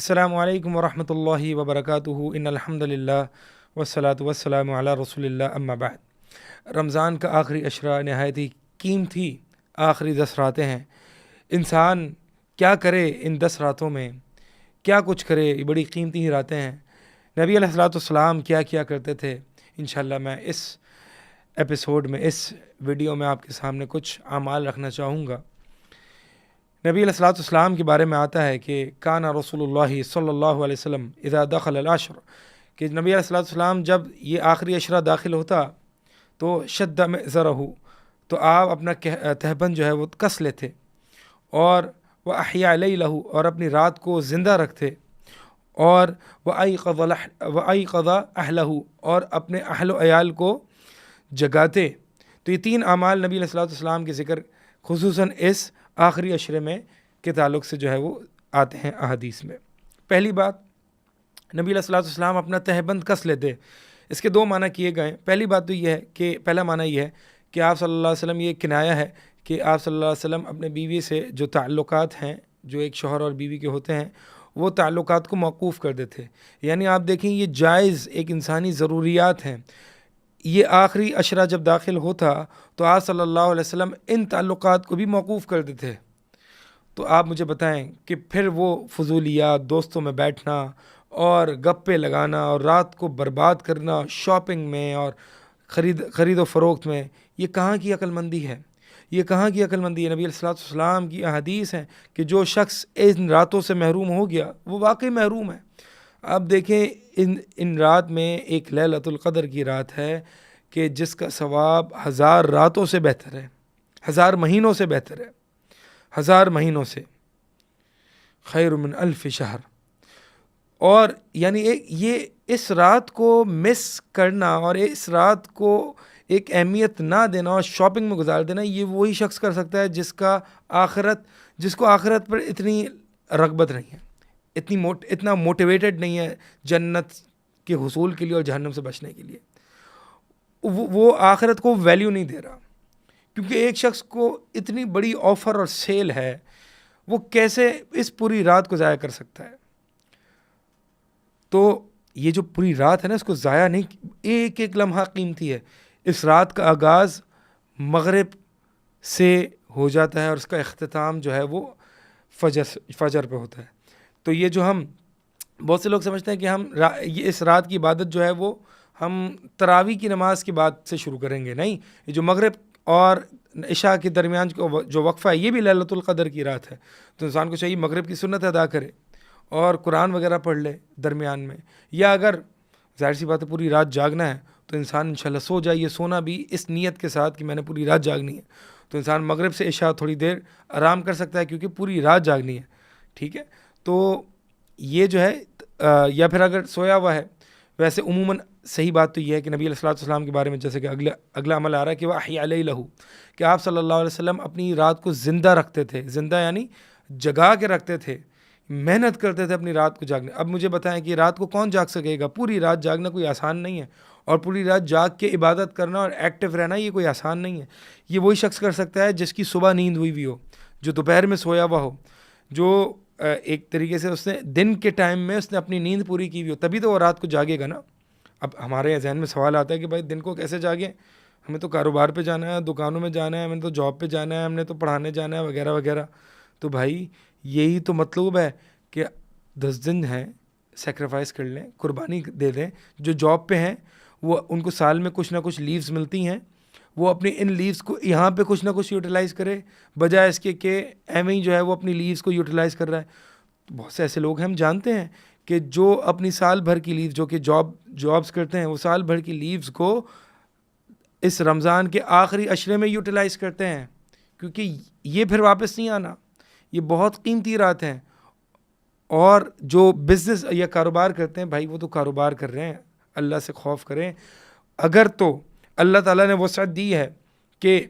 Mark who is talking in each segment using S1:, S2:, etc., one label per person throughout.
S1: السلام علیکم ورحمۃ اللہ وبرکاتہ ان الحمد للہ والصلاة والسلام علی رسول اللہ اما بعد۔ رمضان کا آخری عشرہ نہایت ہی قیمتی آخری 10 راتیں ہیں۔ انسان کیا کرے ان 10 راتوں میں، کیا کچھ کرے، یہ بڑی قیمتی ہی راتیں ہیں۔ نبی علیہ الصلوۃ والسلام کیا کرتے تھے، انشاءاللہ میں اس ایپیسوڈ میں، اس ویڈیو میں آپ کے سامنے کچھ اعمال رکھنا چاہوں گا۔ نبی علیہ الصلوۃ والسلام کے بارے میں آتا ہے کہ کانا رسول اللہ صلی اللہ علیہ وسلم اذا دخل العشر، کہ نبی علیہ الصلوۃ والسلام جب یہ آخری عشرہ داخل ہوتا تو شد مئزرہ، تو آپ اپنا تہبند جو ہے وہ کس لیتے، اور وہ احیا لیلہ، اور اپنی رات کو زندہ رکھتے، اور وایقظ اہلہ، اور اپنے اہل و عیال کو جگاتے۔ تو یہ 3 اعمال نبی علیہ الصلوۃ والسلام کے ذکر خصوصاً اس آخری عشرے میں کے تعلق سے جو ہے وہ آتے ہیں احادیث میں۔ پہلی بات، نبی علیہ الصلوۃ والسلام اپنا تہبند کس لیتے۔ اس کے 2 معنی کیے گئے ہیں۔ پہلی بات تو یہ ہے کہ پہلا معنی یہ ہے کہ آپ صلی اللہ علیہ وسلم، یہ کنایا ہے کہ آپ صلی اللہ علیہ وسلم اپنے بیوی سے جو تعلقات ہیں، جو ایک شوہر اور بیوی کے ہوتے ہیں، وہ تعلقات کو موقوف کر دیتے۔ یعنی آپ دیکھیں یہ جائز ایک انسانی ضروریات ہیں۔ یہ آخری عشرہ جب داخل ہوتا تو آپ صلی اللہ علیہ وسلم ان تعلقات کو بھی موقوف کر دیتے۔ تو آپ مجھے بتائیں کہ پھر وہ فضولیات، دوستوں میں بیٹھنا اور گپے لگانا اور رات کو برباد کرنا شاپنگ میں اور خرید و فروخت میں، یہ کہاں کی عقل مندی ہے؟ یہ کہاں کی عقل مندی ہے؟ نبی علیہ الصلوۃ والسلام کی احادیث ہیں کہ جو شخص ان راتوں سے محروم ہو گیا وہ واقعی محروم ہے۔ اب دیکھیں ان رات میں ایک لیلۃ القدر کی رات ہے کہ جس کا ثواب 1000 راتوں سے بہتر ہے، 1000 مہینوں سے بہتر ہے، 1000 مہینوں سے خیر من 1000 شہر۔ اور یعنی یہ اس رات کو مس کرنا اور اس رات کو ایک اہمیت نہ دینا اور شاپنگ میں گزار دینا، یہ وہی شخص کر سکتا ہے جس کو آخرت پر اتنی رغبت نہیں ہے، اتنا موٹیویٹڈ نہیں ہے جنت کے حصول کے لیے اور جہنم سے بچنے کے لیے۔ وہ آخرت کو ویلیو نہیں دے رہا، کیونکہ ایک شخص کو اتنی بڑی آفر اور سیل ہے، وہ کیسے اس پوری رات کو ضائع کر سکتا ہے؟ تو یہ جو پوری رات ہے نا، اس کو ضائع نہیں، ایک ایک لمحہ قیمتی ہے۔ اس رات کا آغاز مغرب سے ہو جاتا ہے اور اس کا اختتام جو ہے وہ فجر پہ ہوتا ہے۔ تو یہ جو ہم بہت سے لوگ سمجھتے ہیں کہ ہم یہ اس رات کی عبادت جو ہے وہ ہم تراویح کی نماز کے بعد سے شروع کریں گے، نہیں، یہ جو مغرب اور عشاء کے درمیان جو وقفہ ہے، یہ بھی لیلۃ القدر کی رات ہے۔ تو انسان کو چاہیے مغرب کی سنت ادا کرے اور قرآن وغیرہ پڑھ لے درمیان میں، یا اگر ظاہر سی بات ہے پوری رات جاگنا ہے تو انسان انشاءاللہ سو جائے۔ یہ سونا بھی اس نیت کے ساتھ کہ میں نے پوری رات جاگنی ہے، تو انسان مغرب سے عشاء تھوڑی دیر آرام کر سکتا ہے کیونکہ پوری رات جاگنی ہے، ٹھیک ہے۔ تو یہ جو ہے، یا پھر اگر سویا ہوا ہے، ویسے عموماً صحیح بات تو یہ ہے کہ نبی علیہ الصلوۃ والسلام کے بارے میں جیسے کہ اگلا عمل آ رہا ہے کہ وہ احیا لیلہ، کہ آپ صلی اللہ علیہ وسلم اپنی رات کو زندہ رکھتے تھے، زندہ یعنی جگا کے رکھتے تھے، محنت کرتے تھے اپنی رات کو جاگنے۔ اب مجھے بتائیں کہ رات کو کون جاگ سکے گا؟ پوری رات جاگنا کوئی آسان نہیں ہے، اور پوری رات جاگ کے عبادت کرنا اور ایکٹیو رہنا یہ کوئی آسان نہیں ہے۔ یہ وہی شخص کر سکتا ہے جس کی صبح نیند ہوئی ہو، جو دوپہر میں سویا ہوا ہو، جو ایک طریقے سے اس نے دن کے ٹائم میں اس نے اپنی نیند پوری کی ہوئی ہو، تبھی تو وہ رات کو جاگے گا نا۔ اب ہمارے ذہن میں سوال آتا ہے کہ بھائی دن کو کیسے جاگیں؟ ہمیں تو کاروبار پہ جانا ہے، دکانوں میں جانا ہے، ہمیں تو جاب پہ جانا ہے، ہم نے تو پڑھانے جانا ہے وغیرہ وغیرہ۔ تو بھائی یہی تو مطلوب ہے کہ 10 دن ہیں، سیکریفائس کر لیں، قربانی دے دیں۔ جو جاب پہ ہیں وہ ان کو سال میں کچھ نہ کچھ لیوز ملتی ہیں، وہ اپنی ان لیوز کو یہاں پہ کچھ نہ کچھ یوٹیلائز کرے، بجائے اس کے کہ ایویں ہی جو ہے وہ اپنی لیوز کو یوٹیلائز کر رہا ہے۔ بہت سے ایسے لوگ ہیں، ہم جانتے ہیں کہ جو اپنی سال بھر کی لیو، جو کہ جابس کرتے ہیں، وہ سال بھر کی لیوز کو اس رمضان کے آخری عشرے میں یوٹیلائز کرتے ہیں، کیونکہ یہ پھر واپس نہیں آنا۔ یہ بہت قیمتی رات ہیں۔ اور جو بزنس یا کاروبار کرتے ہیں، بھائی وہ تو کاروبار کر رہے ہیں، اللہ سے خوف کریں۔ اگر تو اللہ تعالیٰ نے وسعت دی ہے کہ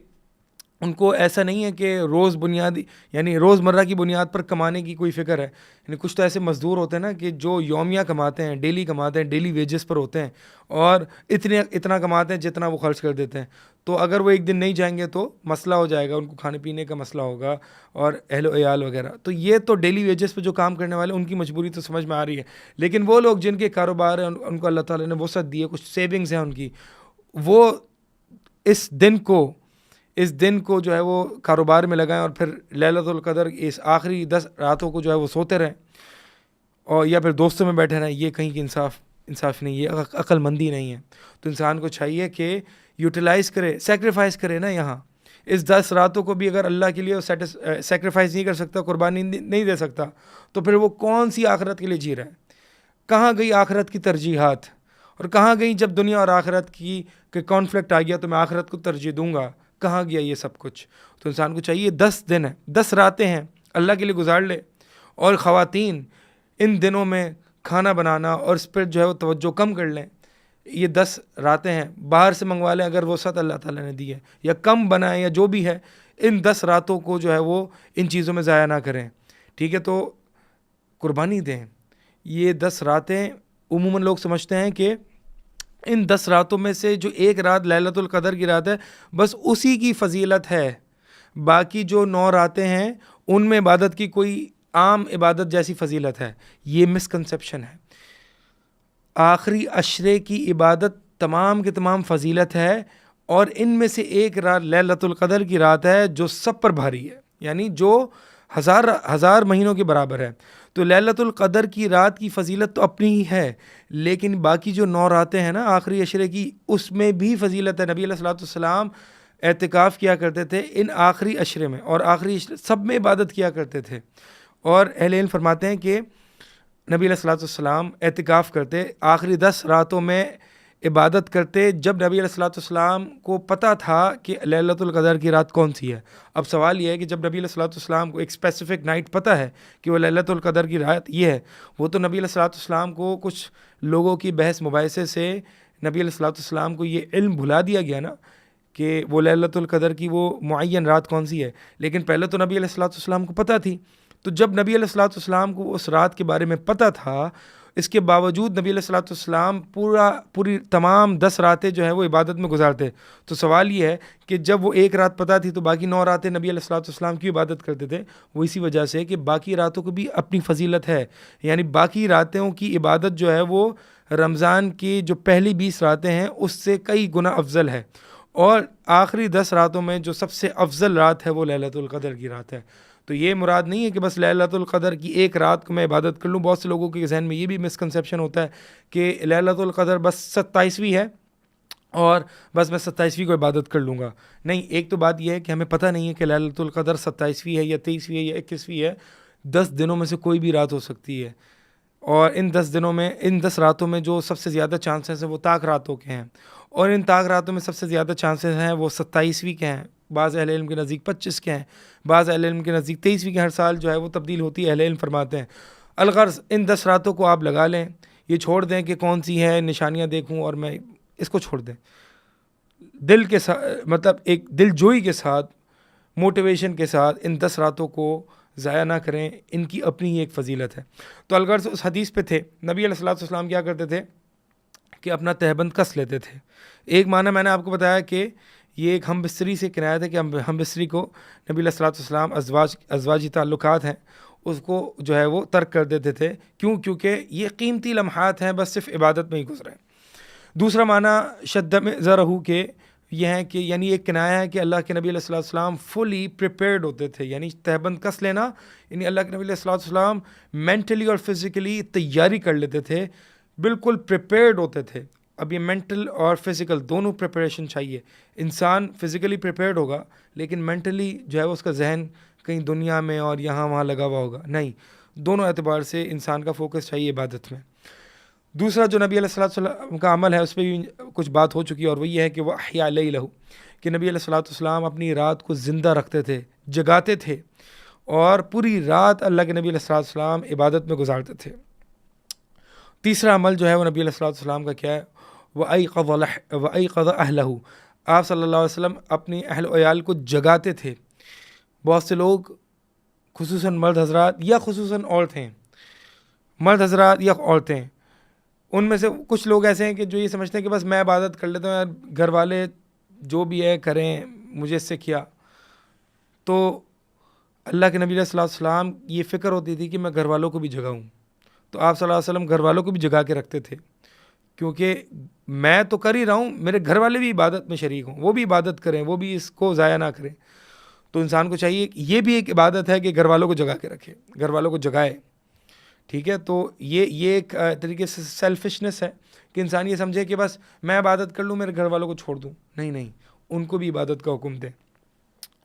S1: ان کو ایسا نہیں ہے کہ روز بنیادی یعنی روزمرہ کی بنیاد پر کمانے کی کوئی فکر ہے. یعنی کچھ تو ایسے مزدور ہوتے ہیں نا کہ جو یومیہ کماتے ہیں، ڈیلی کماتے ہیں، ڈیلی ویجز پر ہوتے ہیں اور اتنا کماتے ہیں جتنا وہ خرچ کر دیتے ہیں. تو اگر وہ ایک دن نہیں جائیں گے تو مسئلہ ہو جائے گا، ان کو کھانے پینے کا مسئلہ ہوگا اور اہل و عیال وغیرہ. تو یہ تو ڈیلی ویجز پہ جو کام کرنے والے ان کی مجبوری تو سمجھ میں آ رہی ہے. لیکن وہ لوگ جن کے کاروبار ہیں، ان کو اللہ تعالیٰ نے وسعت دی ہے، کچھ سیونگز ہیں ان کی، وہ اس دن کو جو ہے وہ کاروبار میں لگائیں اور پھر لیلۃ القدر اس آخری 10 راتوں کو جو ہے وہ سوتے رہیں اور یا پھر دوستوں میں بیٹھے رہیں. یہ کہیں کی انصاف نہیں، یہ عقل مندی نہیں ہے. تو انسان کو چاہیے کہ یوٹیلائز کرے، سیکریفائز کرے نا. یہاں اس 10 راتوں کو بھی اگر اللہ کے لیے سیکریفائز نہیں کر سکتا، قربانی نہیں دے سکتا، تو پھر وہ کون سی آخرت کے لیے جی رہا ہے؟ کہاں گئی آخرت کی ترجیحات، اور کہاں گئی جب دنیا اور آخرت کی کانفلکٹ آ گیا تو میں آخرت کو ترجیح دوں گا؟ کہاں گیا یہ سب کچھ؟ تو انسان کو چاہیے 10 دن ہیں، 10 راتیں ہیں، اللہ کے لیے گزار لے. اور خواتین ان دنوں میں کھانا بنانا اور اس پر جو ہے وہ توجہ کم کر لیں. یہ 10 راتیں ہیں، باہر سے منگوا لیں اگر وسعت اللہ تعالیٰ نے دی ہے، یا کم بنائیں یا جو بھی ہے. ان 10 راتوں کو جو ہے وہ ان چیزوں میں ضائع نہ کریں. ٹھیک ہے، تو قربانی دیں. یہ 10 راتیں عموماً لوگ سمجھتے ہیں کہ ان 10 راتوں میں سے جو ایک رات لیلۃ القدر کی رات ہے بس اسی کی فضیلت ہے، باقی جو 9 راتیں ہیں ان میں عبادت کی کوئی عام عبادت جیسی فضیلت ہے. یہ مسکنسیپشن ہے. آخری عشرے کی عبادت تمام کے تمام فضیلت ہے، اور ان میں سے ایک رات لیلۃ القدر کی رات ہے جو سب پر بھاری ہے، یعنی جو ہزار مہینوں کے برابر ہے. تو لیلۃ القدر کی رات کی فضیلت تو اپنی ہی ہے، لیکن باقی جو 9 راتیں ہیں نا آخری عشرے کی، اس میں بھی فضیلت ہے. نبی علیہ الصلوۃ والسلام اعتکاف کیا کرتے تھے ان آخری عشرے میں، اور آخری عشرے سب میں عبادت کیا کرتے تھے. اور اہل علم فرماتے ہیں کہ نبی علیہ الصلوۃ والسلام اعتکاف کرتے، آخری 10 راتوں میں عبادت کرتے جب نبی علیہ الصلوۃ والسلام کو پتہ تھا کہ لیلۃ القدر کی رات کون سی ہے. اب سوال یہ ہے کہ جب نبی علیہ الصلوۃ والسلام کو ایک اسپیسیفک نائٹ پتہ ہے کہ وہ لیلۃ القدر کی رات یہ ہے، وہ تو نبی علیہ الصلوۃ والسلام کو کچھ لوگوں کی بحث مباحثے سے نبی علیہ الصلوۃ والسلام کو یہ علم بھلا دیا گیا نا کہ وہ لیلۃ القدر کی وہ معین رات کون سی ہے. لیکن پہلے تو نبی علیہ الصلوۃ والسلام کو پتہ تھی. تو جب نبی علیہ الصلوۃ والسلام کو اس رات کے بارے میں پتہ تھا، اس کے باوجود نبی علیہ الصلوۃ والسلام پوری تمام 10 راتیں جو ہے وہ عبادت میں گزارتے. تو سوال یہ ہے کہ جب وہ ایک رات پتہ تھی تو باقی 9 راتیں نبی علیہ الصلوۃ والسلام کی عبادت کرتے تھے؟ وہ اسی وجہ سے کہ باقی راتوں کو بھی اپنی فضیلت ہے. یعنی باقی راتوں کی عبادت جو ہے وہ رمضان کی جو پہلی 20 راتیں ہیں اس سے کئی گنا افضل ہے، اور آخری 10 راتوں میں جو سب سے افضل رات ہے وہ لیلۃ القدر کی رات ہے. تو یہ مراد نہیں ہے کہ بس لیلۃ القدر کی ایک رات کو میں عبادت کر لوں. بہت سے لوگوں کے ذہن میں یہ بھی مسکنسیپشن ہوتا ہے کہ لیلۃ القدر بس 27ویں ہے اور بس میں 27ویں کو عبادت کر لوں گا. نہیں، ایک تو بات یہ ہے کہ ہمیں پتہ نہیں ہے کہ لیلۃ القدر 27ویں ہے یا 23ویں ہے یا 21ویں ہے. 10 دنوں میں سے کوئی بھی رات ہو سکتی ہے، اور ان 10 دنوں میں، ان 10 راتوں میں جو سب سے زیادہ چانسز ہیں وہ طاق راتوں کے ہیں، اور ان طاق راتوں میں سب سے زیادہ چانسز ہیں وہ 27ویں کے ہیں. بعض اہل علم کے نزدیک 25 کے ہیں، بعض اہل علم کے نزدیک 23ویں کے. ہر سال جو ہے وہ تبدیل ہوتی ہے، اہل علم فرماتے ہیں. الغرض ان 10 راتوں کو آپ لگا لیں، یہ چھوڑ دیں کہ کون سی ہے نشانیاں دیکھوں اور میں اس کو چھوڑ دیں. دل کے ساتھ، مطلب ایک دل جوئی کے ساتھ، موٹیویشن کے ساتھ ان 10 راتوں کو ضائع نہ کریں. ان کی اپنی ایک فضیلت ہے. تو الغرض اس حدیث پہ تھے نبی علیہ الصلوۃ والسلام کیا کرتے تھے کہ اپنا تہبند کس لیتے تھے. ایک معنی میں نے آپ کو بتایا کہ یہ ایک ہم بستری سے کنایت ہے کہ ہم بستری کو نبی علیہ الصلوۃ والسلام ازواجی تعلقات ہیں اس کو جو ہے وہ ترک کر دیتے تھے. کیونکہ یہ قیمتی لمحات ہیں، بس صرف عبادت میں ہی گزرے. دوسرا معنی شد میں ذرہو کہ یہ ہے کہ یعنی ایک کنایا ہے کہ اللہ کے نبی علیہ الصلوۃ والسلام فلی پریپیئرڈ ہوتے تھے. یعنی تہبند کس لینا یعنی اللہ کے نبی علیہ الصلوۃ والسلام مینٹلی اور فزیکلی تیاری کر لیتے تھے، بالکل پریپیئرڈ ہوتے تھے. اب یہ مینٹل اور فزیکل دونوں پریپریشن چاہیے. انسان فزیکلی پریپیئرڈ ہوگا لیکن مینٹلی جو ہے اس کا ذہن کہیں دنیا میں اور یہاں وہاں لگا ہوا ہوگا. نہیں، دونوں اعتبار سے انسان کا فوکس چاہیے عبادت میں. دوسرا جو نبی علیہ الصلوۃ والسلام کا عمل ہے اس پہ بھی کچھ بات ہو چکی ہے، اور وہ یہ ہے کہ وہ احیا لیلہ، کہ نبی علیہ الصلوۃ والسلام اپنی رات کو زندہ رکھتے تھے، جگاتے تھے، اور پوری رات اللہ کے نبی علیہ الصلوۃ والسلام عبادت میں گزارتے تھے. تیسرا عمل جو ہے وہ نبی علیہ الصلوۃ والسلام کا کیا ہے؟ وَأَيْقَظَ أَهْلَهُ، آپ صلی اللہ علیہ وسلم اپنی اہل و عیال کو جگاتے تھے. بہت سے لوگ خصوصاً مرد حضرات یا خصوصاً عورتیں، مرد حضرات یا عورتیں، ان میں سے کچھ لوگ ایسے ہیں کہ جو یہ سمجھتے ہیں کہ بس میں عبادت کر لیتا ہوں یار، گھر والے جو بھی ہے کریں، مجھے اس سے کیا. تو اللہ کے نبی علیہ الصلوۃ والسلام یہ فکر ہوتی تھی کہ میں گھر والوں کو بھی جگاؤں. تو آپ صلی اللہ علیہ وسلم گھر والوں کو بھی جگا کے رکھتے تھے، کیونکہ میں تو کر ہی رہا ہوں، میرے گھر والے بھی عبادت میں شریک ہوں، وہ بھی عبادت کریں، وہ بھی اس کو ضائع نہ کریں. تو انسان کو چاہیے کہ یہ بھی ایک عبادت ہے کہ گھر والوں کو جگا کے رکھے، گھر والوں کو جگائے. ٹھیک ہے، تو یہ ایک طریقے سے سیلفشنس ہے کہ انسان یہ سمجھے کہ بس میں عبادت کر لوں، میرے گھر والوں کو چھوڑ دوں. نہیں نہیں، ان کو بھی عبادت کا حکم دیں.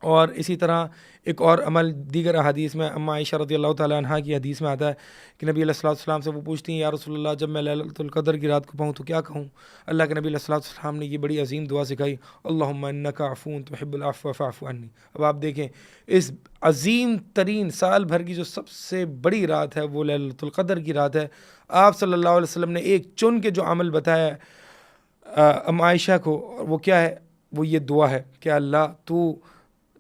S1: اور اسی طرح ایک اور عمل دیگر احادیث میں اما عائشہ رضی اللہ تعالیٰ عنہ کی حدیث میں آتا ہے کہ نبی علیہ الصلوۃ والسلام سے وہ پوچھتی ہیں یا رسول اللہ جب میں لیلۃ القدر کی رات کو پاؤں تو کیا کہوں؟ اللہ کے نبی علیہ الصلوۃ والسلام نے یہ بڑی عظیم دعا سکھائی، اللہم انک عفو تحب العفو فاعف عنی. اب آپ دیکھیں اس عظیم ترین سال بھر کی جو سب سے بڑی رات ہے وہ لیلۃ القدر کی رات ہے. آپ صلی اللہ علیہ وسلم نے ایک چن کے جو عمل بتایا اما عائشہ کو، وہ کیا ہے؟ وہ یہ دعا ہے کہ اللہ تو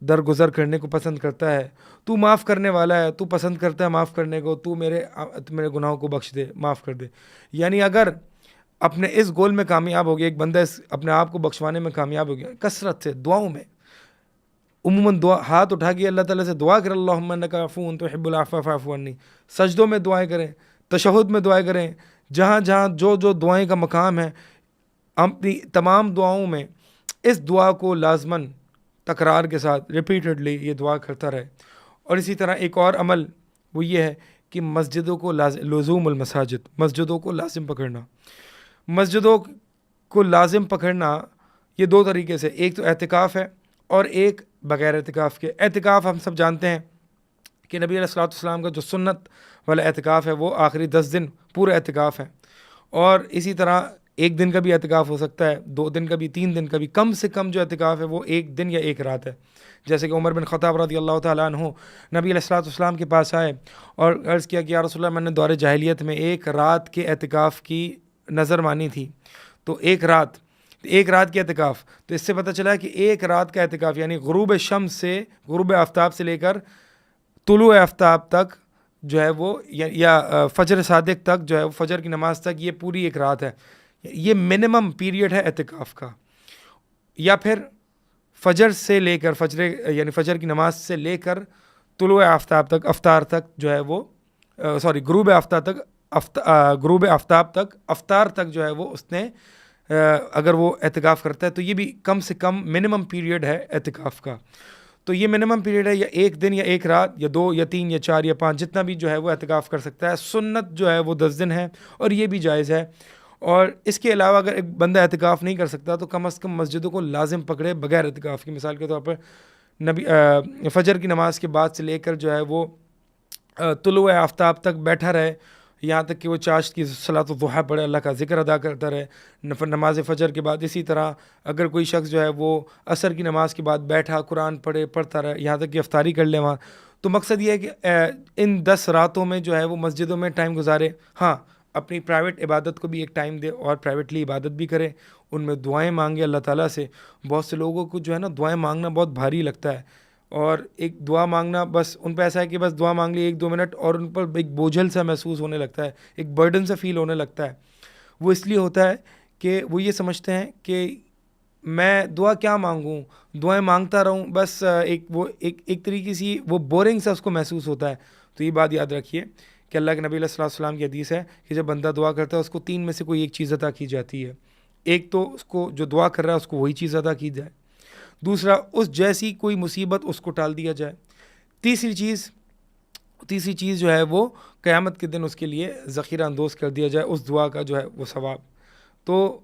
S1: درگزر کرنے کو پسند کرتا ہے، تو معاف کرنے والا ہے، تو پسند کرتا ہے معاف کرنے کو، تو میرے گناہوں کو بخش دے، معاف کر دے. یعنی اگر اپنے اس گول میں کامیاب ہو گیا، ایک بندہ اپنے آپ کو بخشوانے میں کامیاب ہو گیا کثرت سے دعاؤں میں، عموماً دعا ہاتھ اٹھا کے اللہ تعالیٰ سے دعا کریں اللہم انک عفو تحب العفو فاعف عنی، سجدوں میں دعائیں کریں، تشہد میں دعائیں کریں، جہاں جہاں جو دعائیں کا مقام ہے، اپنی تمام دعاؤں میں اس دعا کو لازماً تکرار کے ساتھ ریپیٹڈلی یہ دعا کرتا رہے. اور اسی طرح ایک اور عمل وہ یہ ہے کہ مسجدوں کو لزوم المساجد، مسجدوں کو لازم پکڑنا. مسجدوں کو لازم پکڑنا یہ دو طریقے سے، ایک تو اعتکاف ہے اور ایک بغیر اعتکاف کے. اعتکاف ہم سب جانتے ہیں کہ نبی علیہ الصلوۃ والسلام کا جو سنت والا اعتکاف ہے وہ آخری 10 دن پورا اعتکاف ہے. اور اسی طرح ایک دن کا بھی اعتکاف ہو سکتا ہے، 2 دن کا بھی، 3 دن کا بھی. کم سے کم جو اعتکاف ہے وہ 1 دن یا 1 رات ہے. جیسے کہ عمر بن خطاب رضی اللہ تعالیٰ عنہ نبی علیہ الصلوۃ والسلام کے پاس آئے اور عرض کیا کہ یا رسول اللہ میں نے دور جاہلیت میں 1 رات کے اعتکاف کی نظر مانی تھی، تو 1 رات کی اعتکاف. تو اس سے پتہ چلا کہ 1 رات کا اعتکاف یعنی غروب شمس سے، غروب آفتاب سے لے کر طلوع آفتاب تک جو ہے وہ، یا فجر صادق تک جو ہے وہ، فجر کی نماز تک، یہ پوری 1 رات ہے. یہ منیمم پیریڈ ہے اعتکاف کا. یا پھر فجر سے لے کر یعنی فجر کی نماز سے لے کر طلوع آفتاب تک، افطار تک جو ہے وہ، غروب آفتاب تک، غروب آفتاب تک، افطار تک جو ہے وہ اس نے اگر وہ اعتکاف کرتا ہے تو یہ بھی کم سے کم منیمم پیریڈ ہے اعتکاف کا. تو یہ منیمم پیریڈ ہے، یا 1 دن یا 1 رات یا 2 یا 3 یا 4 یا 5 جتنا بھی جو ہے وہ اعتکاف کر سکتا ہے. سنت جو ہے وہ 10 دن ہے اور یہ بھی جائز ہے. اور اس کے علاوہ اگر ایک بندہ اعتکاف نہیں کر سکتا تو کم از کم مسجدوں کو لازم پکڑے بغیر اعتکاف کی. مثال کے طور پر فجر کی نماز کے بعد سے لے کر جو ہے وہ طلوع آفتاب تک بیٹھا رہے، یہاں تک کہ وہ چاشت کی صلاۃ الضحیٰ پڑھے، اللہ کا ذکر ادا کرتا رہے نماز فجر کے بعد. اسی طرح اگر کوئی شخص جو ہے وہ عصر کی نماز کے بعد بیٹھا قرآن پڑھتا رہے یہاں تک کہ افطاری کر لے وہاں. تو مقصد یہ ہے کہ ان 10 راتوں میں جو ہے وہ مسجدوں میں ٹائم گزارے. ہاں، اپنی پرائیویٹ عبادت کو بھی ایک ٹائم دے اور پرائیویٹلی عبادت بھی کرے، ان میں دعائیں مانگے اللہ تعالیٰ سے. بہت سے لوگوں کو جو ہے نا دعائیں مانگنا بہت بھاری لگتا ہے، اور ایک دعا مانگنا بس ان پہ ایسا ہے کہ بس دعا مانگ لی 1-2 منٹ اور ان پر ایک بوجھل سا محسوس ہونے لگتا ہے، ایک برڈن سا فیل ہونے لگتا ہے. وہ اس لیے ہوتا ہے کہ وہ یہ سمجھتے ہیں کہ میں دعا کیا مانگوں، دعائیں مانگتا رہوں بس، ایک طریقے سے وہ بورنگ سا اس کو محسوس ہوتا ہے. تو یہ بات یاد رکھیے کہ اللہ کے نبی علیہ الصلوۃ والسلام کی حدیث ہے کہ جب بندہ دعا کرتا ہے اس کو 3 میں سے کوئی ایک چیز عطا کی جاتی ہے. ایک تو اس کو جو دعا کر رہا ہے اس کو وہی چیز عطا کی جائے، دوسرا اس جیسی کوئی مصیبت اس کو ٹال دیا جائے، تیسری چیز جو ہے وہ قیامت کے دن اس کے لیے ذخیرہ اندوز کر دیا جائے اس دعا کا جو ہے وہ ثواب. تو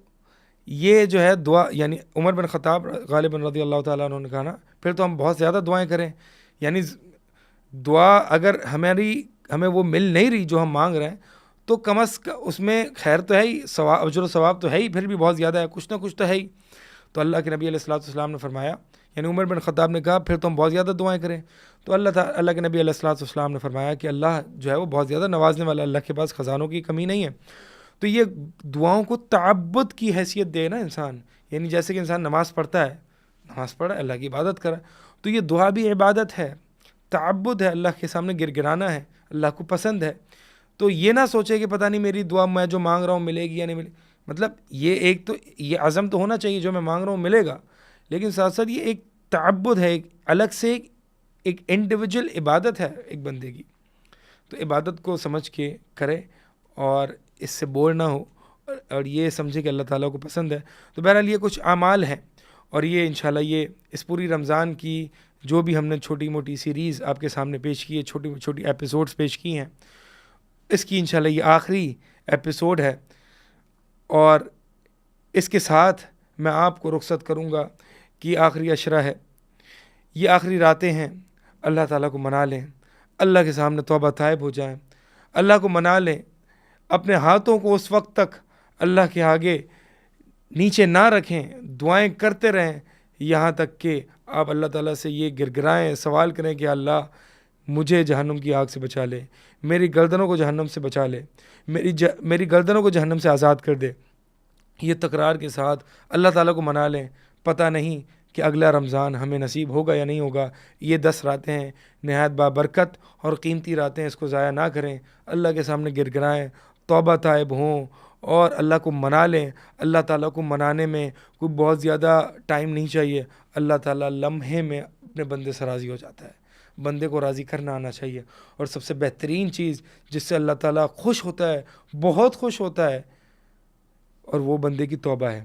S1: یہ جو ہے دعا، یعنی عمر بن خطاب غالباً رضی اللہ تعالیٰ عنہ نے کہا نا پھر تو ہم بہت زیادہ دعائیں کریں. یعنی دعا اگر ہمیں وہ مل نہیں رہی جو ہم مانگ رہے ہیں تو کم از کم اس میں خیر تو ہے ہی، اجر و ثواب تو ہے ہی، پھر بھی بہت زیادہ ہے، کچھ نہ کچھ تو ہے ہی. تو اللہ کے نبی علیہ الصلوۃ والسلام نے فرمایا، یعنی عمر بن خطاب نے کہا پھر تو ہم بہت زیادہ دعائیں کریں. تو اللہ کے نبی علیہ الصلوۃ والسلام نے فرمایا کہ اللہ جو ہے وہ بہت زیادہ نوازنے والا، اللہ کے پاس خزانوں کی کمی نہیں ہے. تو یہ دعاؤں کو تعبد کی حیثیت دے نا انسان، یعنی جیسے کہ انسان نماز پڑھتا ہے، نماز پڑھا اللہ کی عبادت کرا، تو یہ دعا بھی عبادت ہے، تعبد ہے، اللہ کے سامنے گر گرانا ہے، اللہ کو پسند ہے۔ تو یہ نہ سوچے کہ پتہ نہیں میری دعا میں جو مانگ رہا ہوں ملے گی یا نہیں ملے، مطلب یہ ایک تو یہ عزم تو ہونا چاہیے جو میں مانگ رہا ہوں ملے گا، لیکن ساتھ ساتھ یہ ایک تعبد ہے، ایک الگ سے ایک انڈیویجول عبادت ہے ایک بندے کی۔ تو عبادت کو سمجھ کے کرے اور اس سے بور نہ ہو، اور یہ سمجھے کہ اللہ تعالیٰ کو پسند ہے۔ تو بہرحال یہ کچھ اعمال ہیں، اور یہ انشاءاللہ یہ اس پوری رمضان کی جو بھی ہم نے چھوٹی موٹی سیریز آپ کے سامنے پیش کی ہے، چھوٹی چھوٹی ایپیسوڈز پیش کی ہیں، اس کی انشاءاللہ یہ آخری ایپیسوڈ ہے، اور اس کے ساتھ میں آپ کو رخصت کروں گا کہ آخری عشرہ ہے، یہ آخری راتیں ہیں، اللہ تعالیٰ کو منا لیں، اللہ کے سامنے توبہ طائب ہو جائیں، اللہ کو منا لیں، اپنے ہاتھوں کو اس وقت تک اللہ کے آگے نیچے نہ رکھیں، دعائیں کرتے رہیں یہاں تک کہ آپ اللہ تعالیٰ سے یہ گرگرائیں، سوال کریں کہ اللہ مجھے جہنم کی آگ سے بچا لے، میری گردنوں کو جہنم سے بچا لے، میری گردنوں کو جہنم سے آزاد کر دے۔ یہ تکرار کے ساتھ اللہ تعالیٰ کو منا لیں، پتہ نہیں کہ اگلا رمضان ہمیں نصیب ہوگا یا نہیں ہوگا۔ یہ 10 راتیں ہیں نہایت بابرکت اور قیمتی راتیں، اس کو ضائع نہ کریں، اللہ کے سامنے گر گرائیں، توبہ طائب ہوں اور اللہ کو منا لیں۔ اللہ تعالیٰ کو منانے میں کوئی بہت زیادہ ٹائم نہیں چاہیے، اللہ تعالیٰ لمحے میں اپنے بندے سے راضی ہو جاتا ہے، بندے کو راضی کرنا آنا چاہیے۔ اور سب سے بہترین چیز جس سے اللہ تعالیٰ خوش ہوتا ہے، بہت خوش ہوتا ہے، اور وہ بندے کی توبہ ہے۔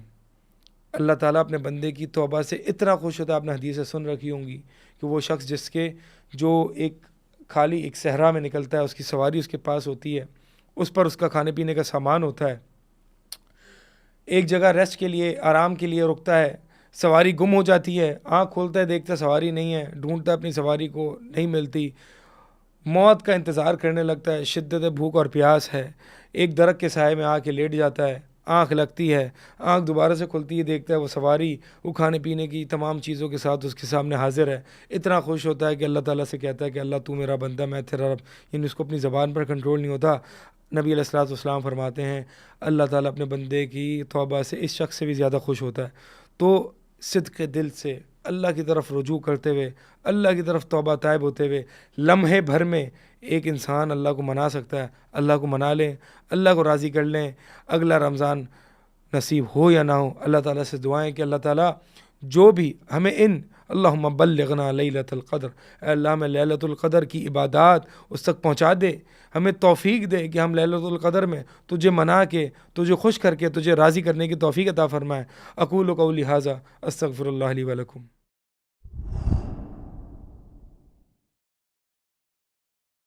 S1: اللہ تعالیٰ اپنے بندے کی توبہ سے اتنا خوش ہوتا ہے، آپ نے حدیثیں سن رکھی ہوں گی کہ وہ شخص جس کے جو ایک خالی ایک صحرا میں نکلتا ہے، اس کی سواری اس کے پاس ہوتی ہے، اس پر اس کا کھانے پینے کا سامان ہوتا ہے، ایک جگہ ریسٹ کے لیے، آرام کے لیے رکتا ہے، سواری گم ہو جاتی ہے، آنکھ کھولتا ہے دیکھتا ہے سواری نہیں ہے، ڈھونڈتا ہے اپنی سواری کو، نہیں ملتی، موت کا انتظار کرنے لگتا ہے، شدت بھوک اور پیاس ہے، ایک درخت کے سائے میں آ کے لیٹ جاتا ہے، آنکھ لگتی ہے، آنکھ دوبارہ سے کھلتی ہے، دیکھتا ہے وہ سواری، وہ کھانے پینے کی تمام چیزوں کے ساتھ اس کے سامنے حاضر ہے، اتنا خوش ہوتا ہے کہ اللہ تعالیٰ سے کہتا ہے کہ اللہ تو میرا بندہ، میں تیرا رب، یعنی اس کو اپنی زبان پر کنٹرول نہیں ہوتا۔ نبی علیہ الصلوۃ والسلام فرماتے ہیں اللہ تعالیٰ اپنے بندے کی توبہ سے اس شخص سے بھی زیادہ خوش ہوتا ہے۔ تو صدق دل سے اللہ کی طرف رجوع کرتے ہوئے، اللہ کی طرف توبہ طائب ہوتے ہوئے، لمحے بھر میں ایک انسان اللہ کو منا سکتا ہے۔ اللہ کو منا لیں، اللہ کو راضی کر لیں، اگلا رمضان نصیب ہو یا نہ ہو، اللہ تعالیٰ سے دعائیں کہ اللہ تعالیٰ جو بھی ہمیں اللہم بلغنا لیلۃ القدر، اے اللہ ہمیں لیلۃ القدر کی عبادات اس تک پہنچا دے، ہمیں توفیق دے کہ ہم لیلۃ القدر میں تجھے منا کے، تجھے خوش کر کے، تجھے راضی کرنے کی توفیق عطا فرمائے۔ اقول قولی ھذا استغفر اللہ لی ولکم۔